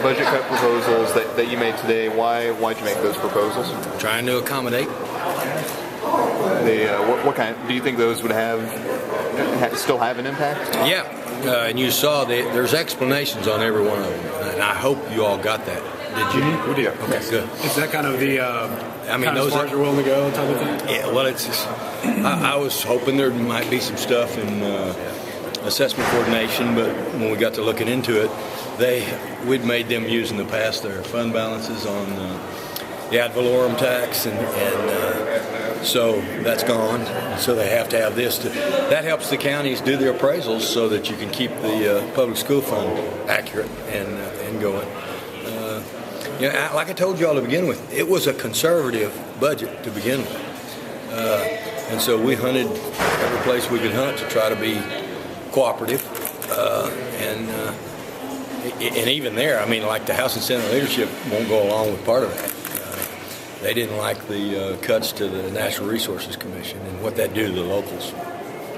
budget cut proposals that you made today, why'd you make those proposals? Trying to accommodate. What kind? Do you think those would still have an impact? Yeah, and you saw there's explanations on every one of them, and I hope you all got that. Did you? We did. Okay, good. Is that kind of the as far as you're willing to go type of thing? Yeah, well, it's just, I was hoping there might be some stuff in assessment coordination, but when we got to looking into it, we'd made them use in the past their fund balances on the ad valorem tax, and so that's gone. So they have to have this. That helps the counties do their appraisals so that you can keep the public school fund accurate and going. Like I told you all to begin with, it was a conservative budget to begin with. And so we hunted every place we could hunt to try to be cooperative. And even there, I mean, like the House and Senate leadership won't go along with part of that. They didn't like the cuts to the Natural Resources Commission and what that do to the locals.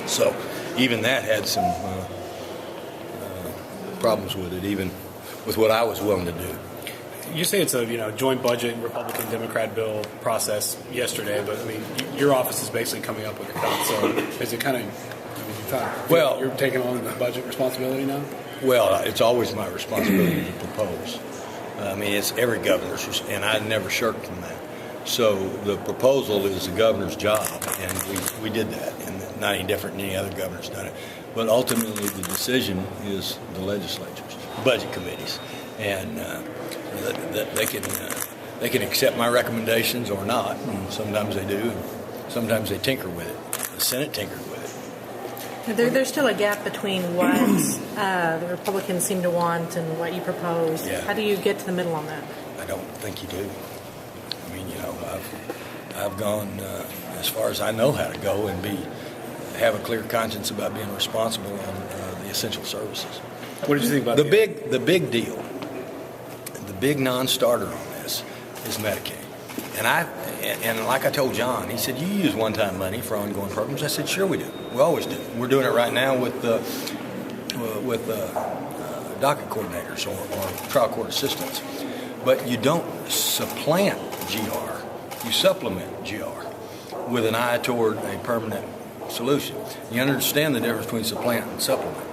So even that had some problems with it, even with what I was willing to do. You say it's a joint budget Republican-Democrat bill process yesterday, but I mean your office is basically coming up with a cut. So is it kind of well, you're taking on the budget responsibility now? Well, it's always my responsibility to propose. I mean, it's every governor's, and I never shirked from that. So the proposal is the governor's job, and we did that, and not any different than any other governor's done it. But ultimately, the decision is the legislature's, budget committees, and they can accept my recommendations or not. And sometimes they do, and sometimes they tinker with it. The Senate tinkered with it. There's still a gap between what the Republicans seem to want and what you propose. Yeah. How do you get to the middle on that? I don't think you do. I mean, I've gone as far as I know how to go and have a clear conscience about being responsible on the essential services. What did you think about the big deal? The big non-starter on this is Medicaid. And like I told John, he said, you use one-time money for ongoing programs. I said, sure we do. We always do. We're doing it right now with docket coordinators or trial court assistants. But you don't supplant GR. You supplement GR with an eye toward a permanent solution. You understand the difference between supplant and supplement.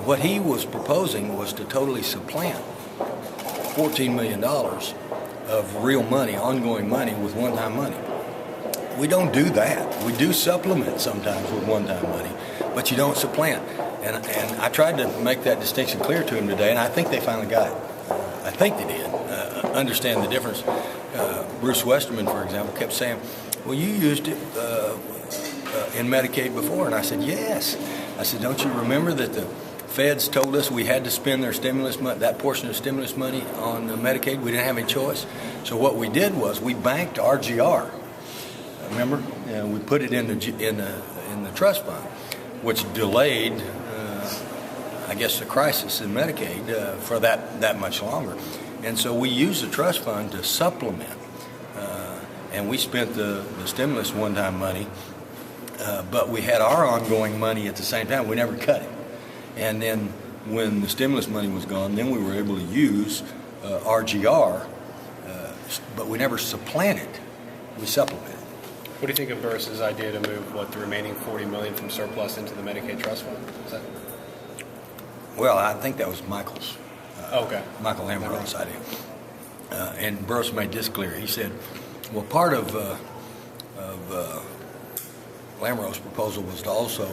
What he was proposing was to totally supplant $14 million of real money, ongoing money, with one-time money. We don't do that. We do supplement sometimes with one-time money, but you don't supplant. And I tried to make that distinction clear to him today, and I think they finally got it. I think they did understand the difference. Bruce Westerman, for example, kept saying, well, you used it in Medicaid before. And I said, yes. I said, don't you remember that the Feds told us we had to spend their stimulus money, that portion of stimulus money on Medicaid? We didn't have any choice. So what we did was we banked our GR. Remember? We put it in the trust fund, which delayed, I guess, the crisis in Medicaid for that much longer. And so we used the trust fund to supplement, and we spent the stimulus one-time money, but we had our ongoing money at the same time. We never cut it. And then when the stimulus money was gone, then we were able to use our GR, but we never supplanted. We supplemented. What do you think of Burris's idea to move the remaining $40 million from surplus into the Medicaid trust fund? Well, I think that was Michael's. Okay. Michael Lambert's idea. And Burris made this clear. He said, well, part of Lambert's proposal was to also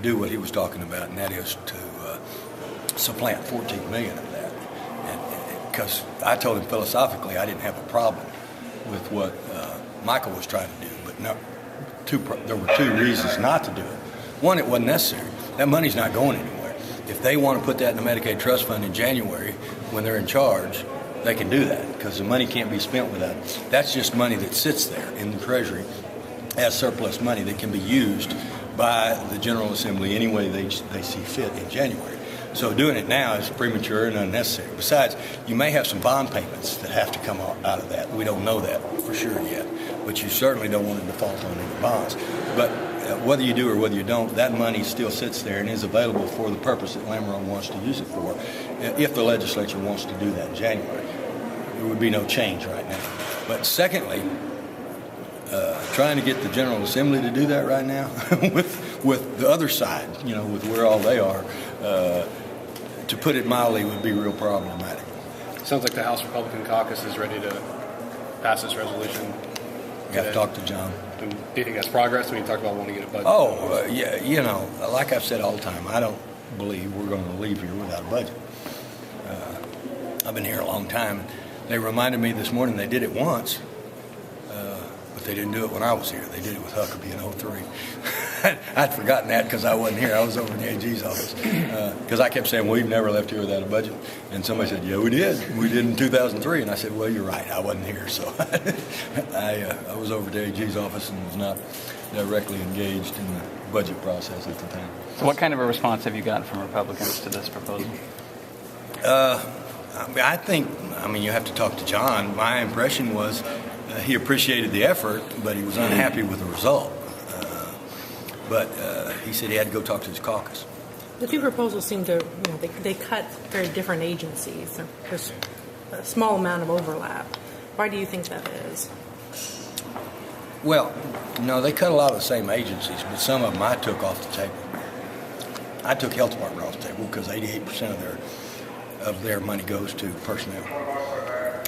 do what he was talking about, and that is to supplant $14 million of that. Because I told him philosophically I didn't have a problem with what Michael was trying to do, but no, there were two reasons not to do it. One, it wasn't necessary. That money's not going anywhere. If they want to put that in the Medicaid trust fund in January when they're in charge, they can do that because the money can't be spent without it. That's just money that sits there in the Treasury as surplus money that can be used by the General Assembly any way they see fit in January. So doing it now is premature and unnecessary. Besides, you may have some bond payments that have to come out of that. We don't know that for sure yet, but you certainly don't want to default on any bonds. But whether you do or whether you don't, that money still sits there and is available for the purpose that Lamron wants to use it for. if the legislature wants to do that in January. There would be no change right now. But secondly, trying to get the General Assembly to do that right now with the other side, with where all they are, to put it mildly, would be real problematic. Sounds like the House Republican caucus is ready to pass this resolution. You have to talk to John. And do you think that's progress? I mean, you talked about wanting to get a budget. Oh, yeah, like I've said all the time, I don't believe we're going to leave here without a budget. I've been here a long time. They reminded me this morning they did it once, but they didn't do it when I was here. They did it with Huckabee in 03. I'd forgotten that because I wasn't here. I was over in the AG's office. Because I kept saying, we've never left here without a budget. And somebody said, yeah, we did. We did in 2003. And I said, well, you're right. I wasn't here. So I was over at the AG's office and was not directly engaged in the budget process at the time. So what kind of a response have you gotten from Republicans to this proposal? I think, you have to talk to John. My impression was he appreciated the effort, but he was unhappy with the result. But he said he had to go talk to his caucus. The two proposals seem to, they cut very different agencies. There's a small amount of overlap. Why do you think that is? Well, they cut a lot of the same agencies, but some of them I took off the table. I took health department off the table because 88% of their money goes to personnel,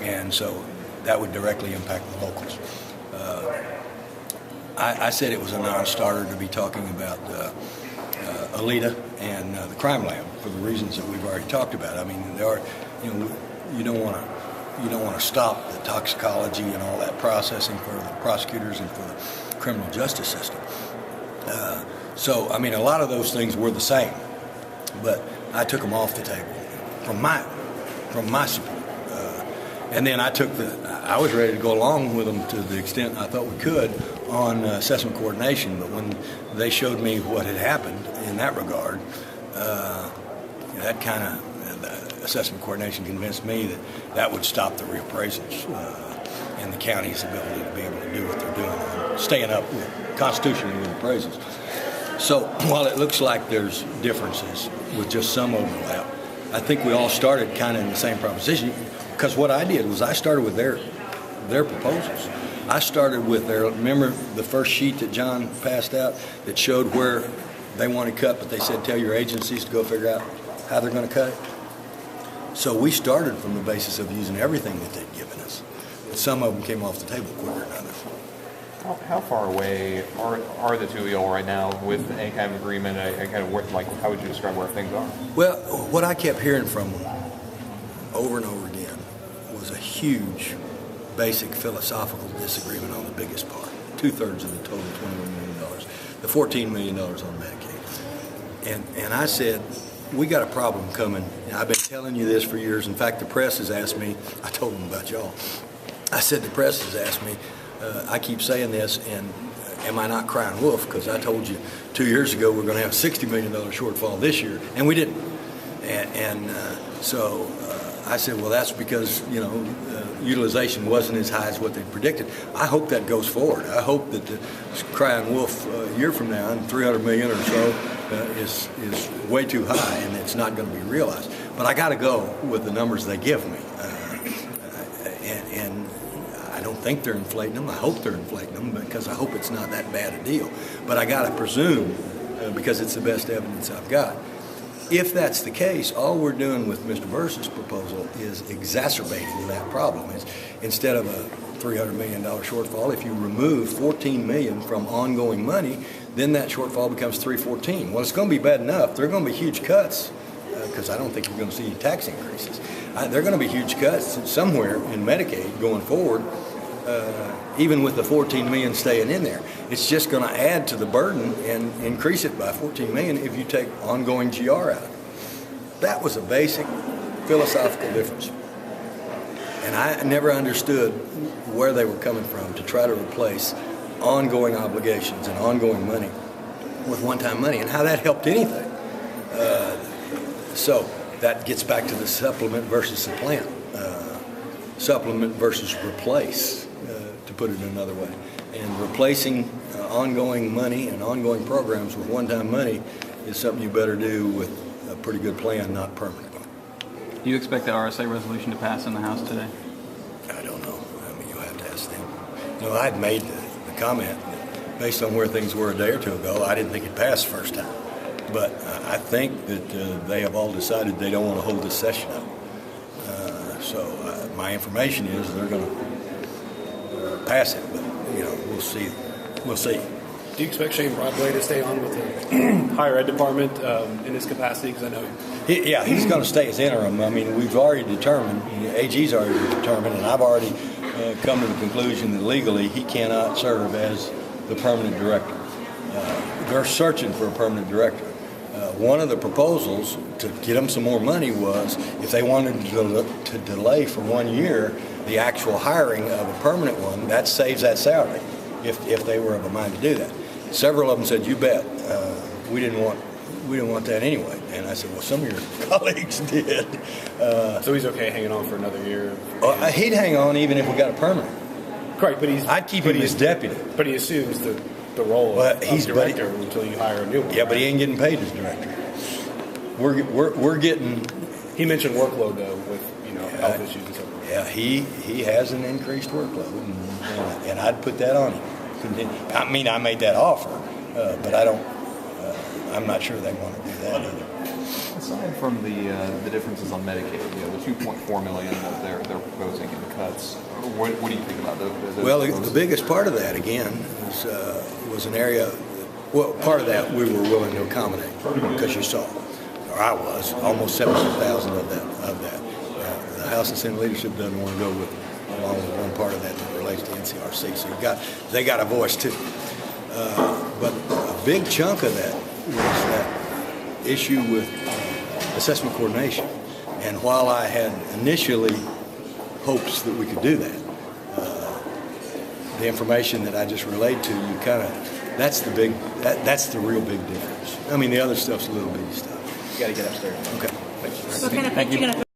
and so that would directly impact the locals. I said it was a non-starter to be talking about Alita and the crime lab for the reasons that we've already talked about. There are, you don't want to stop the toxicology and all that processing for the prosecutors and for the criminal justice system. So a lot of those things were the same, but I took them off the table from my support. And then I was ready to go along with them to the extent I thought we could on assessment coordination, but when they showed me what had happened in that regard, that kind of assessment coordination convinced me that would stop the reappraisals and the county's ability to be able to do what they're doing, staying up constitutionally with appraisals. So while it looks like there's differences with just some overlap, I think we all started kind of in the same proposition, because what I did was I started with their proposals. I started with remember the first sheet that John passed out that showed where they want to cut, but they said tell your agencies to go figure out how they're going to cut it. So we started from the basis of using everything that they'd given us. But some of them came off the table quicker than others. How far away are the two of y'all right now with any kind of agreement? How would you describe where things are? Well, what I kept hearing from them over and over again was a huge, basic philosophical disagreement on the biggest part. 2/3 of the total $21 million, the $14 million on Medicaid. And I said, we got a problem coming. And I've been telling you this for years. In fact, the press has asked me, I told them about y'all. I said, the press has asked me, I keep saying this, and am I not crying wolf? Because I told you 2 years ago we're going to have a $60 million shortfall this year, and we didn't. So I said, well, that's because, utilization wasn't as high as what they predicted. I hope that goes forward. I hope that the crying wolf a year from now, and $300 million or so, is way too high, and it's not going to be realized. But I got to go with the numbers they give me. And I don't think they're inflating them. I hope they're inflating them because I hope it's not that bad a deal. But I got to presume, because it's the best evidence I've got, if that's the case, all we're doing with Mr. Versa's proposal is exacerbating that problem. Instead of a $300 million shortfall, if you remove $14 million from ongoing money, then that shortfall becomes $314. Well, it's going to be bad enough. There are going to be huge cuts because I don't think you're going to see tax increases. There are going to be huge cuts somewhere in Medicaid going forward, even with the $14 million staying in there. It's just going to add to the burden and increase it by $14 million if you take ongoing GR out. That was a basic philosophical difference. And I never understood where they were coming from to try to replace ongoing obligations and ongoing money with one-time money and how that helped anything. So that gets back to the supplement versus supplant. Supplement versus replace, to put it another way. And replacing ongoing money and ongoing programs with one-time money is something you better do with a pretty good plan, not permanent. Do you expect the RSA resolution to pass in the House today? I don't know. I mean, you'll have to ask them. You know, I'd made the comment that based on where things were a day or two ago, I didn't think it passed the first time. But I think that they have all decided they don't want to hold this session up. So my information is they're going to pass it, but we'll see. We'll see. Do you expect Shane Broadway to stay on with the higher ed department in his capacity? Because I know. He's going to stay as interim. I mean, we've already determined, AG's already determined, and I've already come to the conclusion that legally he cannot serve as the permanent director. They're searching for a permanent director. One of the proposals to get them some more money was if they wanted to delay for 1 year the actual hiring of a permanent one, that saves that salary if they were of a mind to do that. Several of them said, "You bet, we didn't want that anyway." And I said, "Well, some of your colleagues did." So he's okay hanging on for another year. He'd hang on even if we got a permanent. Correct, but I'd keep him as deputy. But he assumes the role of director until you hire a new one. Yeah, but he ain't getting paid as director. We're getting. He mentioned workload though with health issues and stuff. Yeah, he has an increased workload, and I'd put that on him. I mean, I made that offer, but I don't. I'm not sure they want to do that either. Aside from the differences on Medicaid, the $2.4 million that they're proposing in cuts, what do you think about those? Well, the biggest part of that again was an area. Well, part of that we were willing to accommodate because you saw, or I was, almost 700,000 of that. The House and Senate leadership doesn't want to go along with one part of that relates to NCRC. So they got a voice too. But a big chunk of that was that issue with assessment coordination. And while I had initially hopes that we could do that, the information that I just relayed to you that's the real big difference. I mean, the other stuff's a little bitty stuff. You got to get upstairs. Okay. What kind of